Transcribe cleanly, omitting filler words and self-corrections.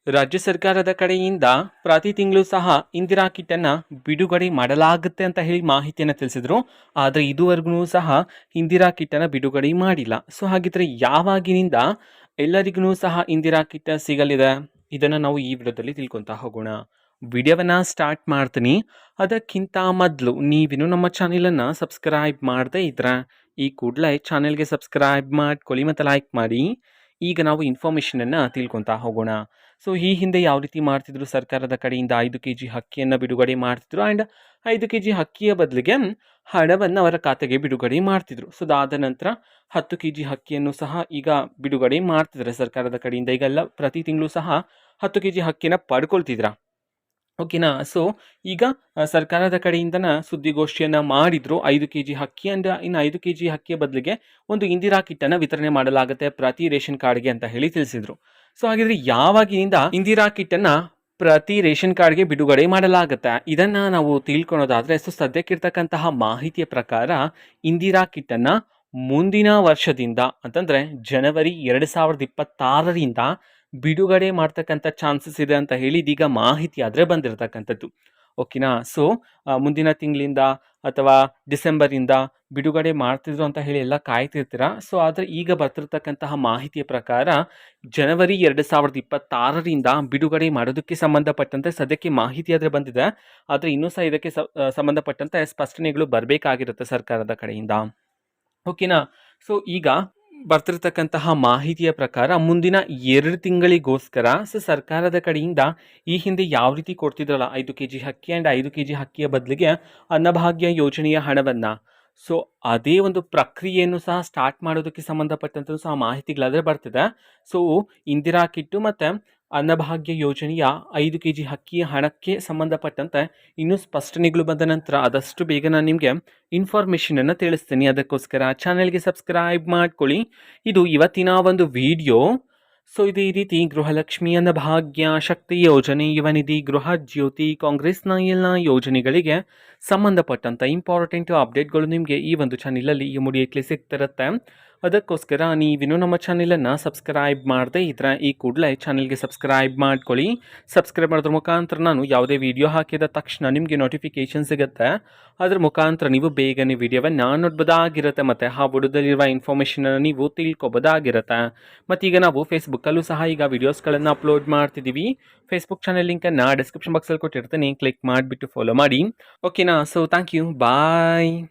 ರಾಜ್ಯ ಸರ್ಕಾರದ ಕಡೆಯಿಂದ ಪ್ರತಿ ತಿಂಗಳು ಸಹ ಇಂದಿರಾ ಕಿಟ್ಟನ್ನು ಬಿಡುಗಡೆ ಮಾಡಲಾಗುತ್ತೆ ಅಂತ ಹೇಳಿ ಮಾಹಿತಿಯನ್ನು ತಿಳಿಸಿದ್ರು. ಆದರೆ ಇದುವರೆಗೂ ಸಹ ಇಂದಿರಾ ಕಿಟ್ಟನ್ನು ಬಿಡುಗಡೆ ಮಾಡಿಲ್ಲ. ಸೊ ಹಾಗಿದ್ರೆ ಯಾವಾಗಿನಿಂದ ಎಲ್ಲರಿಗೂ ಸಹ ಇಂದಿರಾ ಕಿಟ್ ಸಿಗಲಿದೆ, ಇದನ್ನು ನಾವು ಈ ವಿಡಿಯೋದಲ್ಲಿ ತಿಳ್ಕೊತಾ ಹೋಗೋಣ. ವಿಡಿಯೋವನ್ನ ಸ್ಟಾರ್ಟ್ ಮಾಡ್ತೀನಿ. ಅದಕ್ಕಿಂತ ಮೊದಲು ನೀವಿನ್ನು ನಮ್ಮ ಚಾನೆಲನ್ನು ಸಬ್ಸ್ಕ್ರೈಬ್ ಮಾಡದೇ ಇದ್ರೆ ಈ ಕೂಡಲೇ ಚಾನೆಲ್ಗೆ ಸಬ್ಸ್ಕ್ರೈಬ್ ಮಾಡ್ಕೊಳ್ಳಿ ಮತ್ತು ಲೈಕ್ ಮಾಡಿ. ಈಗ ನಾವು ಇನ್ಫಾರ್ಮೇಷನನ್ನು ತಿಳ್ಕೊತಾ ಹೋಗೋಣ. ಸೊ ಈ ಹಿಂದೆ ಯಾವ ರೀತಿ ಮಾಡ್ತಿದ್ರು, ಸರ್ಕಾರದ ಕಡೆಯಿಂದ 5 kg ಅಕ್ಕಿಯನ್ನು ಬಿಡುಗಡೆ ಮಾಡ್ತಿದ್ರು ಆ್ಯಂಡ್ 5 kg ಅಕ್ಕಿಯ ಬದಲಿಗೆ ಹಣವನ್ನು ಅವರ ಖಾತೆಗೆ ಬಿಡುಗಡೆ ಮಾಡ್ತಿದ್ರು. ಸೊ ಅದಾದ ನಂತರ 10 kg ಅಕ್ಕಿಯನ್ನು ಸಹ ಈಗ ಬಿಡುಗಡೆ ಮಾಡ್ತಿದ್ದಾರೆ ಸರ್ಕಾರದ ಕಡೆಯಿಂದ. ಈಗೆಲ್ಲ ಪ್ರತಿ ತಿಂಗಳು ಸಹ 10 kg ಅಕ್ಕಿನ ಪಡ್ಕೊಳ್ತಿದ್ರ. ಓಕೆನಾ. ಸೊ ಈಗ ಸರ್ಕಾರದ ಕಡೆಯಿಂದನ ಸುದ್ದಿಗೋಷ್ಠಿಯನ್ನು ಮಾಡಿದ್ರು. 5 kg ಅಕ್ಕಿ ಅಂಡ್ ಇನ್ನು 5 kg ಅಕ್ಕಿಯ ಬದಲಿಗೆ ಒಂದು ಇಂದಿರಾ ಕಿಟ್ಟನ್ನು ವಿತರಣೆ ಮಾಡಲಾಗುತ್ತೆ ಪ್ರತಿ ರೇಷನ್ ಕಾರ್ಡ್ಗೆ ಅಂತ ಹೇಳಿ ತಿಳಿಸಿದ್ರು. ಸೊ ಹಾಗಿದ್ರೆ ಯಾವಾಗಿನಿಂದ ಇಂದಿರಾ ಕಿಟ್ಟನ್ನು ಪ್ರತಿ ರೇಷನ್ ಕಾರ್ಡ್ಗೆ ಬಿಡುಗಡೆ ಮಾಡಲಾಗುತ್ತೆ, ಇದನ್ನ ನಾವು ತಿಳ್ಕೊಳೋದಾದ್ರೆ, ಸೊ ಸದ್ಯಕ್ಕಿರ್ತಕ್ಕಂತಹ ಮಾಹಿತಿಯ ಪ್ರಕಾರ ಇಂದಿರಾ ಕಿಟ್ಟನ್ನು ಮುಂದಿನ ವರ್ಷದಿಂದ ಅಂತಂದ್ರೆ ಜನವರಿ 2026ರಿಂದ ಬಿಡುಗಡೆ ಮಾಡ್ತಕ್ಕಂಥ ಚಾನ್ಸಸ್ ಇದೆ ಅಂತ ಹೇಳಿ ಇದೀಗ ಮಾಹಿತಿ ಆದರೆ ಬಂದಿರತಕ್ಕಂಥದ್ದು. ಓಕೆನಾ. ಸೊ ಮುಂದಿನ ತಿಂಗಳಿಂದ ಅಥವಾ ಡಿಸೆಂಬರಿಂದ ಬಿಡುಗಡೆ ಮಾಡ್ತಿದ್ರು ಅಂತ ಹೇಳಿ ಎಲ್ಲ ಕಾಯ್ತಿರ್ತೀರ. ಸೊ ಆದರೆ ಈಗ ಬರ್ತಿರ್ತಕ್ಕಂತಹ ಮಾಹಿತಿಯ ಪ್ರಕಾರ ಜನವರಿ 2026ರಿಂದ ಬಿಡುಗಡೆ ಮಾಡೋದಕ್ಕೆ ಸಂಬಂಧಪಟ್ಟಂತೆ ಸದ್ಯಕ್ಕೆ ಮಾಹಿತಿ ಆದರೆ ಬಂದಿದೆ. ಆದರೆ ಇನ್ನೂ ಸಹ ಇದಕ್ಕೆ ಸಂಬಂಧಪಟ್ಟಂತೆ ಸ್ಪಷ್ಟನೆಗಳು ಬರಬೇಕಾಗಿರುತ್ತೆ ಸರ್ಕಾರದ ಕಡೆಯಿಂದ. ಓಕೆನಾ. ಸೊ ಈಗ ಬರ್ತಿರ್ತಕ್ಕಂತಹ ಮಾಹಿತಿಯ ಪ್ರಕಾರ ಮುಂದಿನ 2 ತಿಂಗಳಿಗೋಸ್ಕರ ಸೊ ಸರ್ಕಾರದ ಕಡೆಯಿಂದ ಈ ಹಿಂದೆ ಯಾವ ರೀತಿ ಕೊಡ್ತಿದ್ರಲ್ಲ 5 kg ಅಕ್ಕಿ ಆ್ಯಂಡ್ 5 kg ಅಕ್ಕಿಯ ಬದಲಿಗೆ ಅನ್ನಭಾಗ್ಯ ಯೋಜನೆಯ ಹಣವನ್ನು, ಸೊ ಅದೇ ಒಂದು ಪ್ರಕ್ರಿಯೆಯನ್ನು ಸಹ ಸ್ಟಾರ್ಟ್ ಮಾಡೋದಕ್ಕೆ ಸಂಬಂಧಪಟ್ಟಂತೆ ಸಹ ಮಾಹಿತಿಗಳಾದರೆ ಬರ್ತಿದೆ. ಸೊ ಇಂದಿರಾ ಕಿಟ್ಟು ಮತ್ತು ಅನ್ನಭಾಗ್ಯ ಯೋಜನೆಯ 5 kg ಅಕ್ಕಿಯ ಹಣಕ್ಕೆ ಸಂಬಂಧಪಟ್ಟಂತೆ ಇನ್ನೂ ಸ್ಪಷ್ಟನೆಗಳು ಬಂದ ನಂತರ ಆದಷ್ಟು ಬೇಗ ನಾನು ನಿಮಗೆ ಇನ್ಫಾರ್ಮೇಷನನ್ನು ತಿಳಿಸ್ತೀನಿ. ಅದಕ್ಕೋಸ್ಕರ ಚಾನೆಲ್ಗೆ ಸಬ್ಸ್ಕ್ರೈಬ್ ಮಾಡ್ಕೊಳ್ಳಿ. ಇದು ಇವತ್ತಿನ ಒಂದು ವಿಡಿಯೋ. ಸೊ ಇದೇ ರೀತಿ ಗೃಹಲಕ್ಷ್ಮಿ, ಅನ್ನಭಾಗ್ಯ, ಶಕ್ತಿ ಯೋಜನೆ, ಯುವ ನಿಧಿ, ಗೃಹ ಜ್ಯೋತಿ, ಕಾಂಗ್ರೆಸ್ನ ಎಲ್ಲ ಯೋಜನೆಗಳಿಗೆ ಸಂಬಂಧಪಟ್ಟಂಥ ಇಂಪಾರ್ಟೆಂಟ್ ಅಪ್ಡೇಟ್ಗಳು ನಿಮಗೆ ಈ ಒಂದು ಚಾನಲಲ್ಲಿ ಇಮಿಡಿಯೇಟ್ಲಿ ಸಿಗ್ತಿರುತ್ತೆ. ಅದಕ್ಕೋಸ್ಕರ ನೀವಿನ್ನೂ ನಮ್ಮ ಚಾನಲನ್ನು ಸಬ್ಸ್ಕ್ರೈಬ್ ಮಾಡದೇ ಇದ್ರೆ ಈ ಕೂಡಲೇ ಚಾನಲ್ಗೆ ಸಬ್ಸ್ಕ್ರೈಬ್ ಮಾಡ್ಕೊಳ್ಳಿ. ಸಬ್ಸ್ಕ್ರೈಬ್ ಮಾಡೋದ್ರ ಮುಖಾಂತರ ನಾನು ಯಾವುದೇ ವಿಡಿಯೋ ಹಾಕಿದ ತಕ್ಷಣ ನಿಮಗೆ ನೋಟಿಫಿಕೇಶನ್ ಸಿಗುತ್ತೆ. ಅದರ ಮುಖಾಂತರ ನೀವು ಬೇಗನೆ ವಿಡಿಯೋವನ್ನು ನೋಡ್ಬೋದಾಗಿರುತ್ತೆ ಮತ್ತು ಆ ವಿಡಿಯೋದಲ್ಲಿರುವ ಇನ್ಫಾರ್ಮೇಷನನ್ನು ನೀವು ತಿಳ್ಕೊಬೋದಾಗಿರುತ್ತೆ. ಮತ್ತೀಗ ನಾವು ಫೇಸ್ಬುಕ್ಕಲ್ಲೂ ಸಹ ಈಗ ವಿಡಿಯೋಸ್ಗಳನ್ನು ಅಪ್ಲೋಡ್ ಮಾಡ್ತಿದ್ದೀವಿ. ಫೇಸ್ಬುಕ್ ಚಾನಲ್ ಲಿಂಕನ್ನು ಡಿಸ್ಕ್ರಿಪ್ಷನ್ ಬಾಕ್ಸಲ್ಲಿ ಕೊಟ್ಟಿರ್ತೀನಿ, ಕ್ಲಿಕ್ ಮಾಡಿಬಿಟ್ಟು ಫಾಲೋ ಮಾಡಿ. ಓಕೆನಾ. So thank you, bye.